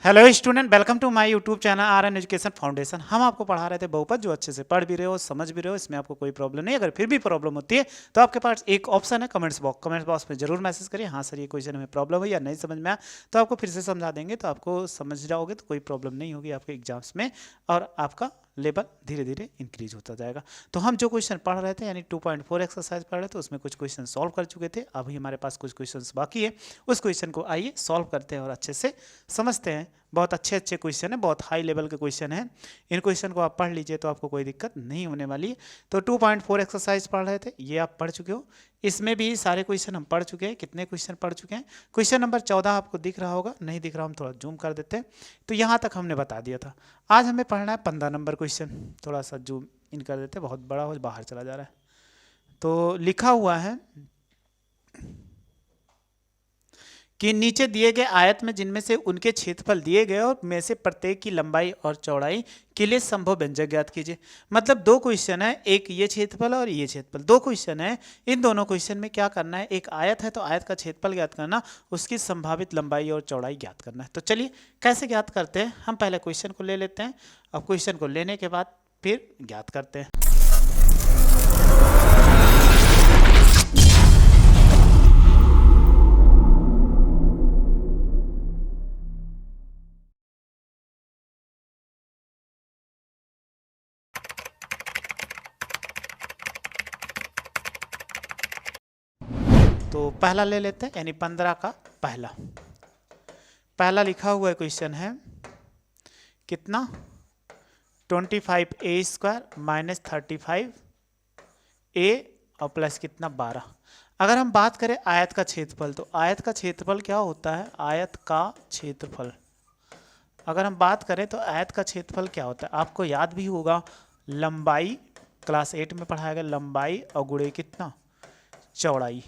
Hello student, welcome to my YouTube channel R N. Education Foundation. हम आपको पढ़ा रहे थे बहुपद, जो अच्छे से पढ़ भी रहे हो, समझ भी रहे हो, इसमें आपको कोई प्रॉब्लम नहीं। अगर फिर भी प्रॉब्लम होती है तो आपके पास एक ऑप्शन है कमेंट्स बॉक्स में जरूर मैसेज करिए, हाँ सर ये क्वेश्चन हमें प्रॉब्लम है या नहीं समझ में आया, तो आपको फिर से समझा देंगे। तो आपको समझ जाओगे तो कोई प्रॉब्लम नहीं होगी आपके एग्जाम्स में, और आपका लेवल धीरे धीरे इंक्रीज होता जाएगा। तो हम जो क्वेश्चन पढ़ रहे थे यानी 2.4 एक्सरसाइज पढ़ रहे थे, उसमें कुछ क्वेश्चन सॉल्व कर चुके थे। अभी हमारे पास कुछ क्वेश्चंस बाकी है, उस क्वेश्चन को आइए सॉल्व करते हैं और अच्छे से समझते हैं। बहुत अच्छे अच्छे क्वेश्चन है, बहुत हाई लेवल के क्वेश्चन है। इन क्वेश्चन को आप पढ़ लीजिए तो आपको कोई दिक्कत नहीं होने वाली है। तो 2.4 एक्सरसाइज पढ़ रहे थे, ये आप पढ़ चुके हो। इसमें भी सारे क्वेश्चन हम पढ़ चुके हैं। कितने क्वेश्चन पढ़ चुके हैं? क्वेश्चन नंबर 14 आपको दिख रहा होगा, नहीं दिख रहा हम थोड़ा जूम कर देते हैं। तो यहाँ तक हमने बता दिया था। आज हमें पढ़ना है 15 नंबर क्वेश्चन। थोड़ा सा जूम इन कर देते हैं, बहुत बड़ा हो बाहर चला जा रहा है। तो लिखा हुआ है कि नीचे दिए गए आयत में जिनमें से उनके क्षेत्रफल दिए गए और में से प्रत्येक की लंबाई और चौड़ाई के लिए संभव व्यंजक ज्ञात कीजिए। मतलब दो क्वेश्चन है, एक ये क्षेत्रफल और ये क्षेत्रफल, दो क्वेश्चन है। इन दोनों क्वेश्चन में क्या करना है, एक आयत है तो आयत का क्षेत्रफल ज्ञात करना, उसकी संभावित लंबाई और चौड़ाई ज्ञात करना है। तो चलिए कैसे ज्ञात करते हैं, हम पहले क्वेश्चन को ले लेते हैं, अब क्वेश्चन को लेने के बाद फिर ज्ञात करते हैं। तो पहला ले लेते हैं, यानी 15 का पहला लिखा हुआ क्वेश्चन है कितना, 25a² माइनस 35a और प्लस कितना 12। अगर हम बात करें आयत का क्षेत्रफल, तो आयत का क्षेत्रफल क्या होता है, आयत का क्षेत्रफल अगर हम बात करें तो आयत का क्षेत्रफल क्या होता है, आपको याद भी होगा, लंबाई क्लास 8 में पढ़ाया गया, लंबाई और गुणे कितना चौड़ाई,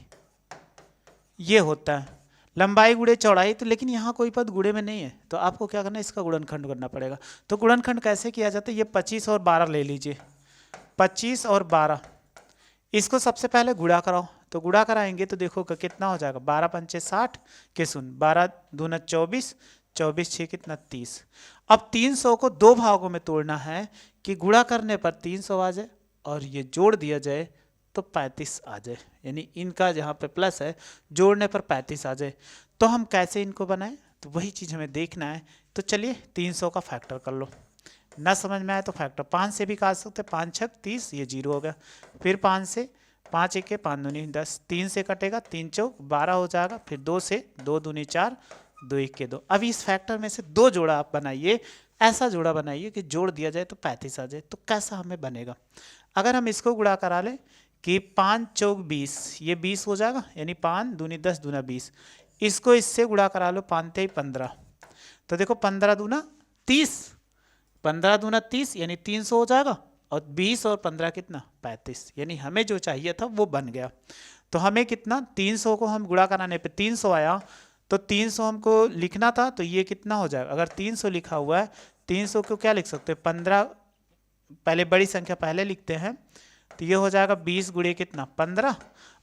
ये होता है लंबाई गुणे चौड़ाई। तो लेकिन यहाँ कोई पद गुणे में नहीं है, तो आपको क्या करना है, इसका गुणनखंड करना पड़ेगा। तो गुणनखंड कैसे किया जाता है, ये 25 और 12 ले लीजिए, 25 और 12 इसको सबसे पहले गुणा कराओ। तो गुणा कराएंगे तो देखो कितना हो जाएगा, 12 पंचे 60 के शून्य, 12 दूना 24, 24 छः कितना 30। अब 300 को दो भागों में तोड़ना है कि गुणा करने पर 300 आ जाए और ये जोड़ दिया जाए तो 35 आ जाए, यानी इनका जहाँ पे प्लस है जोड़ने पर 35 आ जाए। तो हम कैसे इनको बनाएं, तो वही चीज़ हमें देखना है। तो चलिए 300 का फैक्टर कर लो, ना समझ में आए तो फैक्टर 5 से भी काट सकते हैं, 5 छक 30, ये 0 हो गया। फिर 5 से 5 एक 5 दूनी 10, 3 से कटेगा 3 चौक 12 हो जाएगा। फिर 2 से 2 दूनी 4, 2 एक 2। अब इस फैक्टर में से दो जोड़ा आप बनाइए, ऐसा जोड़ा बनाइए कि जोड़ दिया जाए तो 35 आ जाए। तो कैसा हमें बनेगा, अगर हम इसको गुणा करा लें कि 5 चौक 20, ये 20 हो जाएगा, यानी 5 दूनी 10 दूना 20। इसको इससे गुणा करा लो, 5 ते 15, तो देखो 15 दूना 30, 15 दूना 30 यानी 300 हो जाएगा, और 20 और 15 कितना 35, यानी हमें जो चाहिए था वो बन गया। तो हमें कितना, 300 को हम गुणा कराने पे 300 आया, तो 300 हमको लिखना था, तो ये कितना हो जाएगा, अगर 300 लिखा हुआ है 300 को क्या लिख सकते हैं, 15, पहले बड़ी संख्या पहले लिखते हैं, तो ये हो जाएगा 20 गुणे कितना 15,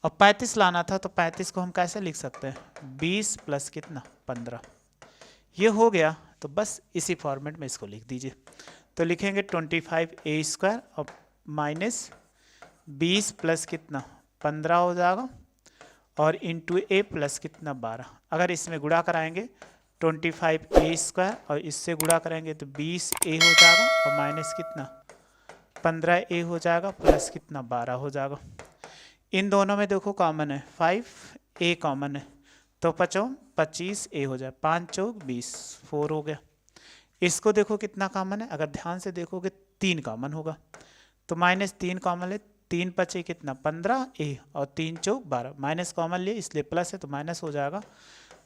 और 35 लाना था, तो 35 को हम कैसे लिख सकते हैं, 20 प्लस कितना 15, ये हो गया। तो बस इसी फॉर्मेट में इसको लिख दीजिए। तो लिखेंगे 25a² और माइनस 20 प्लस कितना 15 हो जाएगा, और इंटू a प्लस कितना 12। अगर इसमें गुणा कराएंगे 25a² और इससे गुणा करेंगे तो 20a हो जाएगा, और माइनस कितना 15a हो जाएगा, प्लस कितना 12 हो जाएगा। इन दोनों में देखो कॉमन है, 5a कॉमन है, तो 25a हो जाए, 5 चौक 20, 4 हो गया। इसको देखो कितना कॉमन है, अगर ध्यान से देखोगे 3 कॉमन होगा, तो -3 कॉमन है, 3 पचे कितना 15a और 3 चौक 12, माइनस कॉमन लिए इसलिए प्लस है तो माइनस हो जाएगा।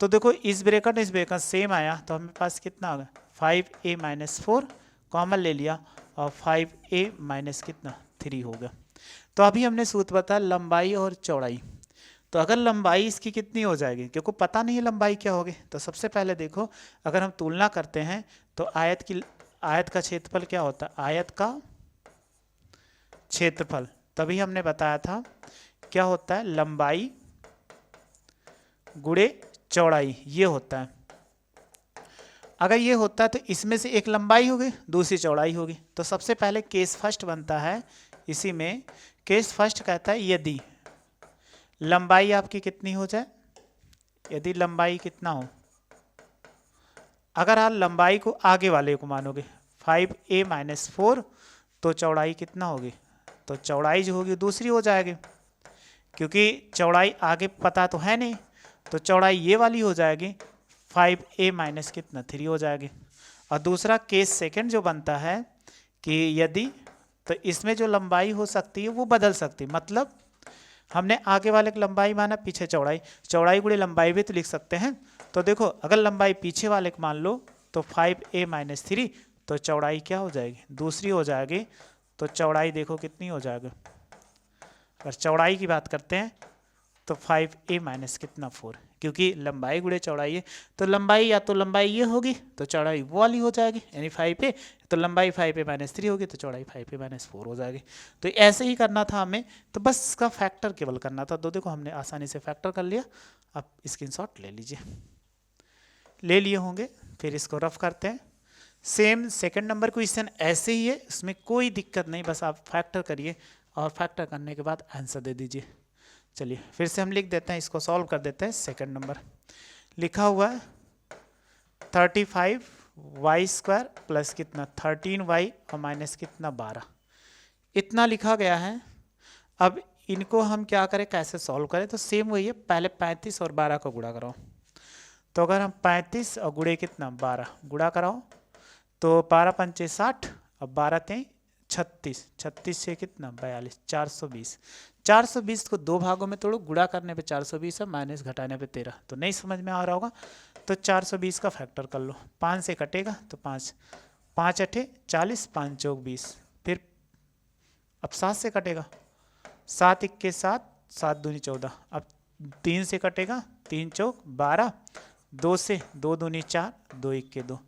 तो देखो इस ब्रेकेट सेम आया, तो हमें पास कितना आ गया, 5a माइनस 4 कॉमन ले लिया, और 5a माइनस कितना 3 हो गया। तो अभी हमने सूत्र बताया लंबाई और चौड़ाई। तो अगर लंबाई इसकी कितनी हो जाएगी, क्योंकि पता नहीं है लंबाई क्या होगी, तो सबसे पहले देखो अगर हम तुलना करते हैं तो आयत का क्षेत्रफल क्या होता है, आयत का क्षेत्रफल, तभी हमने बताया था क्या होता है, लंबाई गुणे चौड़ाई, ये होता है। अगर ये होता है तो इसमें से एक लंबाई होगी, दूसरी चौड़ाई होगी। तो सबसे पहले केस फर्स्ट बनता है, इसी में केस फर्स्ट कहता है यदि लंबाई आपकी कितनी हो जाए, यदि लंबाई कितना हो, अगर आप लंबाई को आगे वाले को मानोगे 5a माइनस 4, तो चौड़ाई कितना होगी, तो चौड़ाई जो होगी दूसरी हो जाएगी, क्योंकि चौड़ाई आगे पता तो है नहीं, तो चौड़ाई ये वाली हो जाएगी 5a माइनस कितना 3 हो जाएगी। और दूसरा केस सेकंड जो बनता है कि यदि, तो इसमें जो लंबाई हो सकती है वो बदल सकती है, मतलब हमने आगे वाले की लंबाई माना, पीछे चौड़ाई, चौड़ाई गुणे लंबाई भी तो लिख सकते हैं। तो देखो अगर लंबाई पीछे वाले को मान लो तो 5a माइनस 3, तो चौड़ाई क्या हो जाएगी, दूसरी हो जाएगी। तो चौड़ाई देखो कितनी हो जाएगी, अगर चौड़ाई की बात करते हैं तो 5a माइनस कितना 4, क्योंकि लंबाई गुणे चौड़ाई है, तो लंबाई या तो लंबाई ये होगी तो चौड़ाई वो वाली हो जाएगी, यानी 5a, तो लंबाई 5a माइनस 3 होगी तो चौड़ाई 5a माइनस 4 हो जाएगी। तो ऐसे ही करना था हमें, तो बस इसका फैक्टर केवल करना था। तो देखो हमने आसानी से फैक्टर कर लिया। अब स्क्रीनशॉट ले लीजिए, ले लिए होंगे, फिर इसको रफ करते हैं। सेम सेकंड नंबर क्वेश्चन ऐसे ही है, इसमें कोई दिक्कत नहीं, बस आप फैक्टर करिए और फैक्टर करने के बाद आंसर दे दीजिए। चलिए फिर से हम लिख देते हैं, इसको सॉल्व कर देते हैं। सेकंड नंबर लिखा हुआ है 35y² प्लस कितना 13y और माइनस कितना 12, इतना लिखा गया है। अब इनको हम क्या करें, कैसे सॉल्व करें, तो सेम वही है, पहले 35 और 12 को गुणा कराओ। तो अगर हम 35 और गुणे कितना 12 गुणा कराओ तो 12 पंचे 60 और 12 तेई 36, 36 से कितना 42, 420। 420 को दो भागों में तोड़ो, गुणा करने पे 420 है, माइनस घटाने पे 13। तो नहीं समझ में आ रहा होगा तो 420 का फैक्टर कर लो, 5 से कटेगा तो 5, 5 अठे 40, 5 चौक 20, फिर अब 7 से कटेगा, 7 इक्के 7, 7 दूनी 14, अब 3 से कटेगा, 3 चौक 12, 2 से 2 दूनी 4, 2 इक्के 2।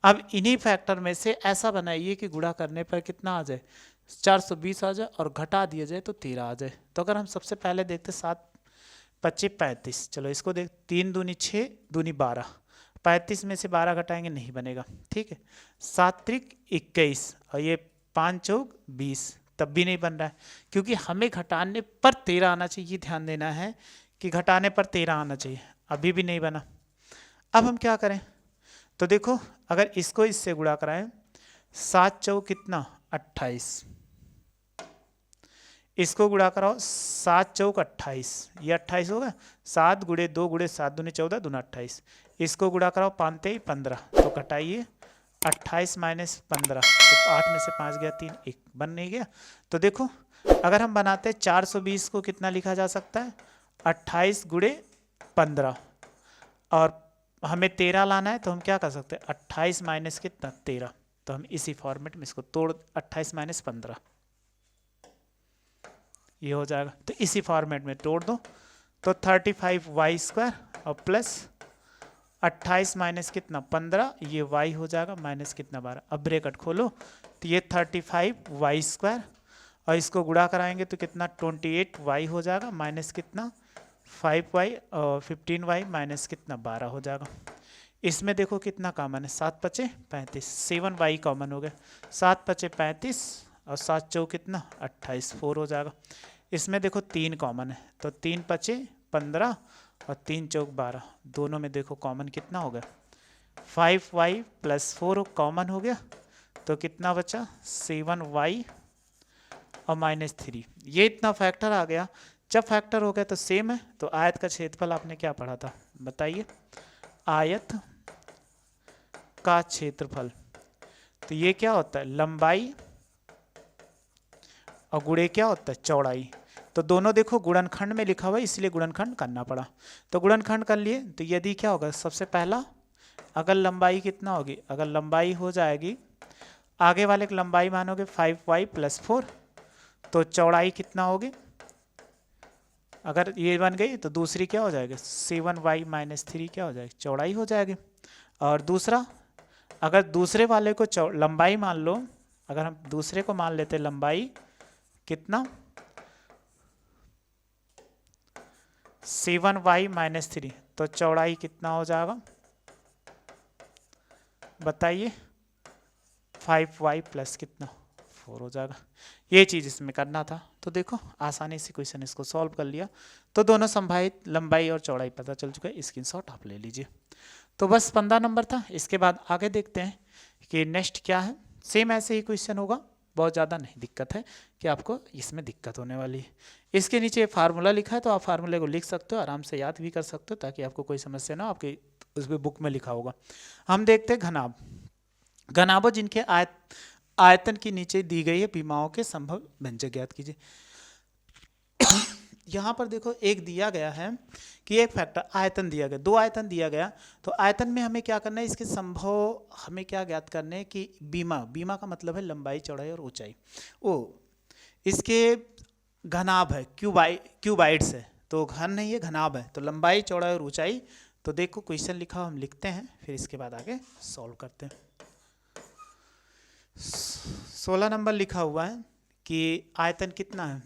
अब इन्हीं फैक्टर में से ऐसा बनाइए कि गुणा करने पर कितना आ जाए, 420 आ जाए और घटा दिया जाए तो 13 आ जाए। तो अगर हम सबसे पहले देखते 7 25 35, चलो इसको देख, 3 दूनी 6 दूनी 12, 35 में से 12 घटाएंगे नहीं बनेगा, ठीक है, 7 त्रिक 21 और ये 5 चौक 20, तब भी नहीं बन रहा है, क्योंकि हमें घटाने पर 13 आना चाहिए। ये ध्यान देना है कि घटाने पर 13 आना चाहिए, अभी भी नहीं बना। अब हम क्या करें, तो देखो अगर इसको इससे गुणा कराएं, 7 चौक कितना 28, इसको गुणा कराओ 7 चौक 28, ये 28 होगा, 7 गुणे 2 गुणे 7 दूनी 14 दूना 28, इसको गुणा कराओ 5 तेई 15, तो घटाइए 28 माइनस 15, तो 8 में से 5 गया 3, 1 बन नहीं गया। तो देखो अगर हम बनाते हैं 420 को कितना लिखा जा सकता है, 28 गुणे 15, और हमें 13 लाना है, तो हम क्या कर सकते हैं 28 माइनस कितना 13, तो हम इसी फॉर्मेट में इसको तोड़, 28 माइनस 15 ये हो जाएगा, तो इसी फॉर्मेट में तोड़ दो, तो 35y² और प्लस 28 माइनस कितना 15, ये y हो जाएगा, माइनस कितना 12। अब ब्रैकेट खोलो तो ये 35y² और इसको गुणा कराएंगे तो कितना 28y हो जाएगा, माइनस कितना 5y और 15y माइनस कितना 12 हो जाएगा। इसमें देखो कितना कॉमन है, 7 पचे 35, 7y कॉमन हो गया, 7 पचे 35 और 7 चौ कितना 28, 4 हो जाएगा। इसमें देखो 3 कॉमन है, तो 3 पचे 15 और 3 चौक 12, दोनों में देखो कॉमन कितना हो गया 5y प्लस 4 कॉमन हो गया, तो कितना बचा 7y और माइनस 3, ये इतना फैक्टर आ गया। जब फैक्टर हो गया तो सेम है, तो आयत का क्षेत्रफल आपने क्या पढ़ा था बताइए, आयत का क्षेत्रफल, तो ये क्या होता है लंबाई और गुणे क्या होता है चौड़ाई। तो दोनों देखो गुणनखंड में लिखा हुआ है, इसलिए गुणनखंड करना पड़ा, तो गुणनखंड कर लिए। तो यदि क्या होगा, सबसे पहला अगर लंबाई कितना होगी, अगर लंबाई हो जाएगी आगे वाले की लंबाई मानोगे 5y प्लस 4, तो चौड़ाई कितना होगी, अगर ये बन गई तो दूसरी क्या हो जाएगी 7y माइनस 3 क्या हो जाएगी चौड़ाई हो जाएगी। और दूसरा अगर दूसरे वाले को लंबाई मान लो, अगर हम दूसरे को मान लेते लंबाई कितना 7y माइनस 3, तो चौड़ाई कितना हो जाएगा बताइए 5y प्लस कितना 4 हो जाएगा। ये चीज़ इसमें करना था। तो देखो आसानी से क्वेश्चन इसको सॉल्व कर लिया। तो दोनों संभावित लंबाई और चौड़ाई पता चल चुका है, स्क्रीनशॉट आप ले लीजिए। तो बस 15 नंबर था। इसके बाद आगे देखते हैं कि नेक्स्ट क्या है। सेम ऐसे ही क्वेश्चन होगा, बहुत ज़्यादा नहीं दिक्कत है कि आपको इसमें दिक्कत होने वाली है। इसके नीचे फार्मूला लिखा है तो आप फार्मूले को लिख सकते हो, आराम से याद भी कर सकते हो ताकि आपको कोई समस्या ना हो, आपके उसमें बुक में लिखा होगा। हम देखते हैं घनाभ। घनाभों जिनके आयतन के नीचे दी गई है विमाओं के संभव व्यंजक ज्ञात कीजिए। यहाँ पर देखो एक दिया गया है कि एक फैक्टर आयतन दिया गया, दो आयतन दिया गया। तो आयतन में हमें क्या करना है, इसके संभव हमें क्या ज्ञात करने हैं कि बीमा का मतलब है लंबाई चौड़ाई और ऊंचाई। इसके घनाभ है, क्यूबाइड्स है, तो घन नहीं है घनाभ है, तो लंबाई चौड़ाई और ऊंचाई। तो देखो क्वेश्चन लिखा हम लिखते हैं, फिर इसके बाद आगे सॉल्व करते हैं। 16 नंबर लिखा हुआ है कि आयतन कितना है,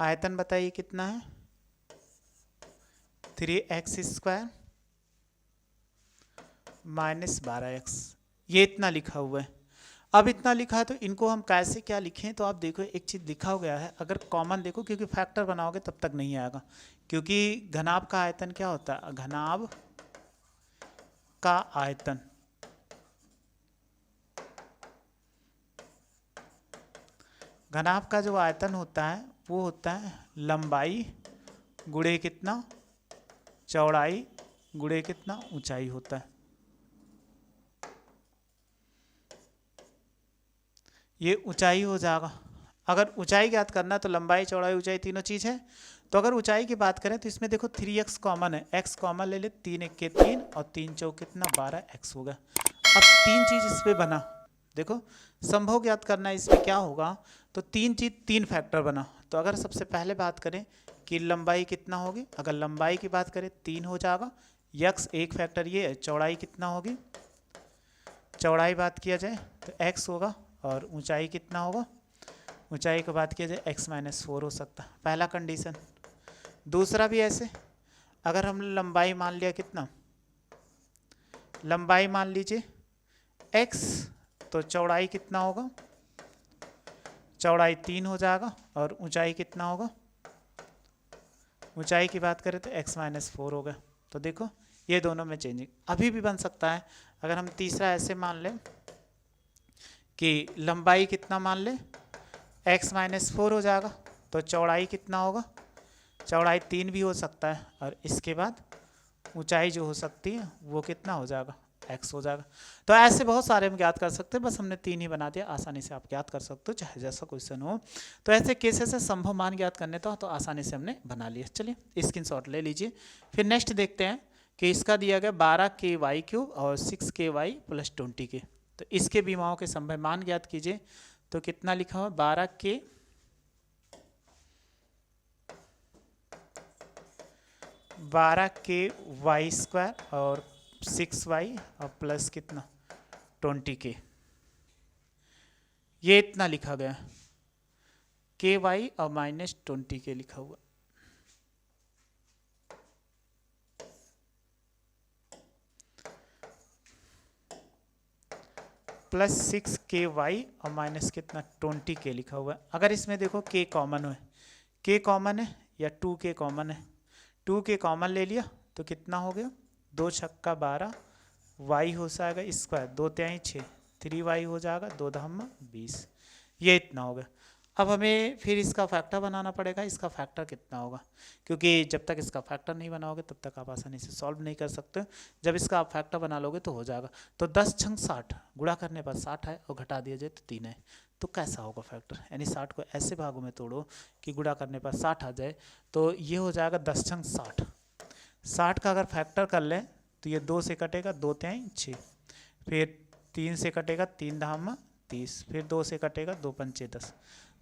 आयतन बताइए कितना है, 3x² माइनस 12x, ये इतना लिखा हुआ है। अब इतना लिखा है तो इनको हम कैसे क्या लिखें, तो आप देखो एक चीज़ लिखा हो गया है, अगर कॉमन देखो क्योंकि फैक्टर बनाओगे तब तक नहीं आएगा, क्योंकि घनाभ का आयतन क्या होता है, घनाभ का आयतन घनाभ का जो आयतन होता है वो होता है लंबाई गुणे कितना चौड़ाई गुणे कितना ऊंचाई होता है। ये ऊंचाई हो जाएगा। अगर ऊंचाई ज्ञात करना तो लंबाई चौड़ाई ऊंचाई तीनों चीज़ है। तो अगर ऊंचाई की बात करें तो इसमें देखो 3x कॉमन है, x कॉमन ले ले, 3 1 के 3 और 3 चौक कितना 12x होगा। अब तीन चीज़ इस पर बना, देखो संभव ज्ञात करना इसमें क्या होगा, तो तीन चीज़ तीन फैक्टर बना। तो अगर सबसे पहले बात करें कि लंबाई कितना होगी, अगर लंबाई की बात करें 3 हो जाएगा, x एक फैक्टर ये है, चौड़ाई कितना होगी, चौड़ाई बात किया जाए तो x होगा, और ऊंचाई कितना होगा, ऊंचाई की बात किया जाए x-4 हो सकता है, पहला कंडीशन। दूसरा भी ऐसे, अगर हम लंबाई मान लिया कितना, लंबाई मान लीजिए x, तो चौड़ाई कितना होगा, चौड़ाई 3 हो जाएगा, और ऊंचाई कितना होगा, ऊंचाई की बात करें तो x-4 होगा। तो देखो ये दोनों में चेंजिंग अभी भी बन सकता है। अगर हम तीसरा ऐसे मान लें कि लंबाई कितना मान लें x-4 हो जाएगा, तो चौड़ाई कितना होगा, चौड़ाई 3 भी हो सकता है, और इसके बाद ऊंचाई जो हो सकती है वो कितना हो जाएगा, x हो जाएगा। तो ऐसे बहुत सारे हम ज्ञात कर सकते हैं, बस हमने 3 ही बना दिया, आसानी से आप ज्ञात कर सकते हो चाहे जैसा क्वेश्चन हो। तो ऐसे केसेस से संभव मान ज्ञात करने तो आसानी से हमने बना लिया। चलिए स्क्रीनशॉट ले लीजिए। फिर नेक्स्ट देखते हैं कि इसका दिया गया 12k³ और 6k² प्लस 20k, तो इसके विमाओं के संभव मान ज्ञात कीजिए। तो कितना लिखा हुआ, 12k y² और 6y और प्लस कितना 20k, ये इतना लिखा गया, ky और माइनस 20k लिखा हुआ। प्लस 6ky और माइनस कितना 20k लिखा हुआ है। अगर इसमें देखो k कॉमन है, k कॉमन है या 2k कॉमन है, 2k कॉमन ले लिया तो कितना हो गया, 2 छक्का 12 y हो जाएगा स्क्वायर, 2 तिहाई 6, 3y हो जाएगा, 2 धाम 20, ये इतना हो गया। अब हमें फिर इसका फैक्टर बनाना पड़ेगा, इसका फैक्टर कितना होगा, क्योंकि जब तक इसका फैक्टर नहीं बनाओगे तब तक आप आसानी से सॉल्व नहीं कर सकते। जब इसका आप फैक्टर बना लोगे तो हो जाएगा। तो 10 छंग 60 गुणा करने पर 60 है और घटा दिया जाए तो 3 है, तो कैसा होगा फैक्टर, यानी 60 को ऐसे भागों में तोड़ो कि गुणा करने पर 60 आ जाए, तो ये हो जाएगा 10 छंग 60। 60 का अगर फैक्टर कर लें तो ये 2 से कटेगा, 2 तिहाई 6, फिर 3 से कटेगा, 3 धाम 30, फिर 2 से कटेगा, 2 पंचे 10।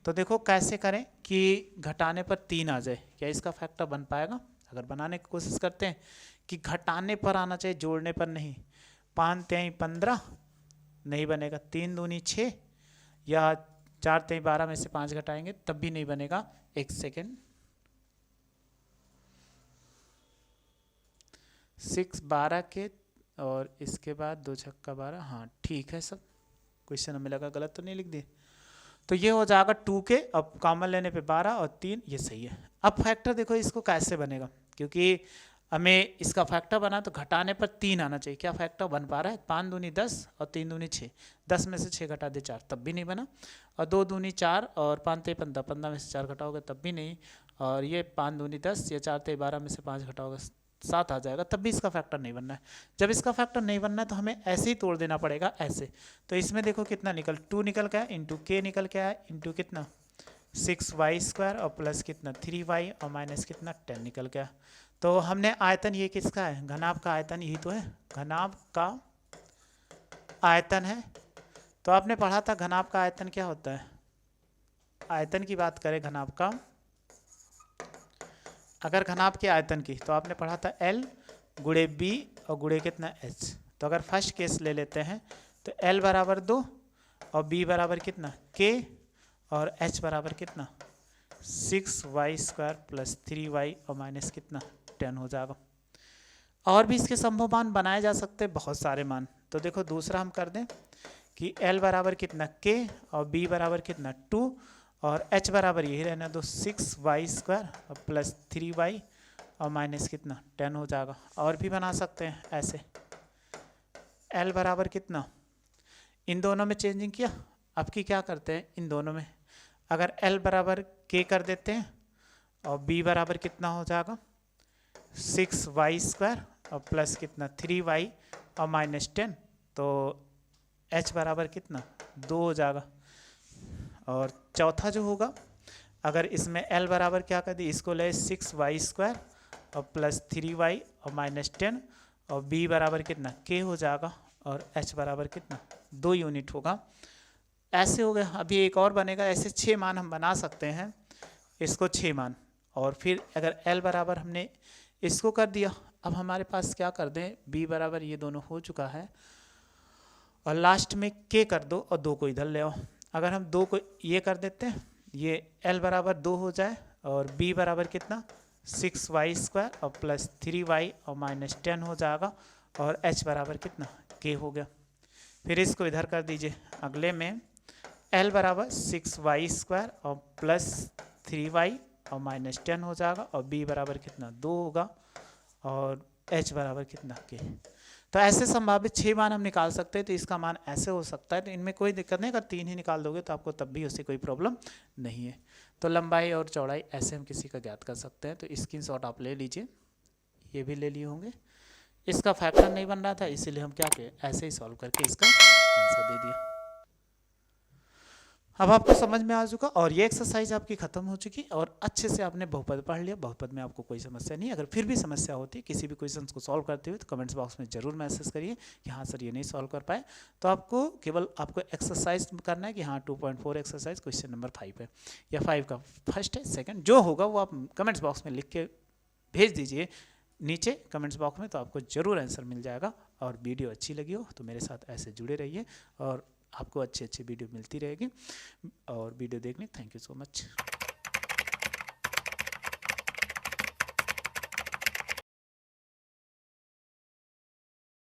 तो देखो कैसे करें कि घटाने पर 3 आ जाए, क्या इसका फैक्टर बन पाएगा। अगर बनाने की कोशिश करते हैं कि घटाने पर आना चाहिए, जोड़ने पर नहीं। 5 तिहाई 15 नहीं बनेगा, 3 दूनी 6 या 4 तिहाई 12 में से 5 घटाएंगे तब भी नहीं बनेगा। एक सेकेंड, 6 12 के और इसके बाद 2 छक्का 12। हाँ ठीक है सब, क्वेश्चन हमें लगा गलत तो नहीं लिख दिए। तो ये हो जाएगा 2 के, अब कॉमन लेने पे 12 और 3, ये सही है। अब फैक्टर देखो इसको कैसे बनेगा, क्योंकि हमें इसका फैक्टर बना तो घटाने पर 3 आना चाहिए। क्या फैक्टर बन पा रहा है? 5 दूनी 10 और 3 दूनी 6, 10 में से 6 घटा दे 4, तब भी नहीं बना। और 2 दूनी 4 और 5 ते 15, 15 में से 4 घटाओगे तब भी नहीं। और ये 5 दूनी 10, ये 4 ते 12 में से 5 घटाओगे 7 आ जाएगा, तब भी इसका फैक्टर नहीं बनना है। जब इसका फैक्टर नहीं बनना है तो हमें ऐसे ही तोड़ देना पड़ेगा, ऐसे। तो इसमें देखो कितना निकल, 2 निकल के आया इंटू के निकल के आया इंटू कितना 6y² और प्लस कितना 3y और माइनस कितना 10 निकल गया। तो हमने आयतन, ये किसका है? घनाभ का आयतन, यही तो है, घनाभ का आयतन है। तो आपने पढ़ा था घनाभ का आयतन क्या होता है। आयतन की बात करें घनाभ का, अगर घनाभ के आयतन की, तो आपने पढ़ा था L गुणे B और गुणे कितना H। तो अगर फर्स्ट केस ले लेते हैं तो L बराबर 2 और B बराबर कितना K और H बराबर कितना 6y² प्लस 3y और माइनस कितना 10 हो जाएगा। और भी इसके संभव मान बनाए जा सकते हैं, बहुत सारे मान। तो देखो दूसरा हम कर दें कि L बराबर कितना K और B बराबर कितना 2 और H बराबर यही रहना दो 6y² और प्लस 3y और माइनस कितना 10 हो जाएगा। और भी बना सकते हैं ऐसे, L बराबर कितना, इन दोनों में चेंजिंग किया, अब की क्या करते हैं इन दोनों में, अगर L बराबर K कर देते हैं और B बराबर कितना हो जाएगा 6y² और प्लस कितना 3y और माइनस 10, तो H बराबर कितना 2 हो जाएगा। और चौथा जो होगा, अगर इसमें L बराबर क्या कर दी, इसको ले 6y² और प्लस 3y और माइनस 10 और B बराबर कितना K हो जाएगा और H बराबर कितना 2 यूनिट होगा। ऐसे हो गया। अभी एक और बनेगा, ऐसे 6 मान हम बना सकते हैं, इसको 6 मान। और फिर अगर L बराबर हमने इसको कर दिया, अब हमारे पास क्या कर दें, B बराबर ये दोनों हो चुका है और लास्ट में K कर दो और 2 को इधर ले आओ। अगर हम 2 को ये कर देते हैं, ये L बराबर 2 हो जाए और B बराबर कितना 6y² और प्लस 3y और माइनस 10 हो जाएगा और H बराबर कितना K हो गया। फिर इसको इधर कर दीजिए, अगले में L बराबर 6y² और प्लस 3y और माइनस 10 हो जाएगा और B बराबर कितना 2 होगा और H बराबर कितना K। तो ऐसे संभावित 6 मान हम निकाल सकते हैं। तो इसका मान ऐसे हो सकता है, तो इनमें कोई दिक्कत नहीं, अगर 3 ही निकाल दोगे तो आपको तब भी उससे कोई प्रॉब्लम नहीं है। तो लंबाई और चौड़ाई ऐसे हम किसी का ज्ञात कर सकते हैं। तो स्क्रीनशॉट आप ले लीजिए, ये भी ले लिए होंगे। इसका फैक्टर नहीं बन रहा था, इसीलिए हम क्या किए, ऐसे ही सॉल्व करके इसका आंसर दे दिया। अब आपको समझ में आ चुका और ये एक्सरसाइज आपकी खत्म हो चुकी और अच्छे से आपने बहुपद पढ़ लिया। बहुपद में आपको कोई समस्या नहीं। अगर फिर भी समस्या होती है किसी भी क्वेश्चन को सॉल्व करते हुए, तो कमेंट्स बॉक्स में जरूर मैसेज करिए कि हाँ सर ये नहीं सॉल्व कर पाए। तो आपको केवल एक्सरसाइज करना है कि हाँ 2.4 एक्सरसाइज क्वेश्चन नंबर 5 है या 5 का फर्स्ट है सेकेंड, जो होगा वो आप कमेंट्स बॉक्स में लिख के भेज दीजिए नीचे कमेंट्स बॉक्स में, तो आपको ज़रूर आंसर मिल जाएगा। और वीडियो अच्छी लगी हो तो मेरे साथ ऐसे जुड़े रहिए और आपको अच्छी वीडियो मिलती रहेगी। और वीडियो देखने थैंक यू सो मच।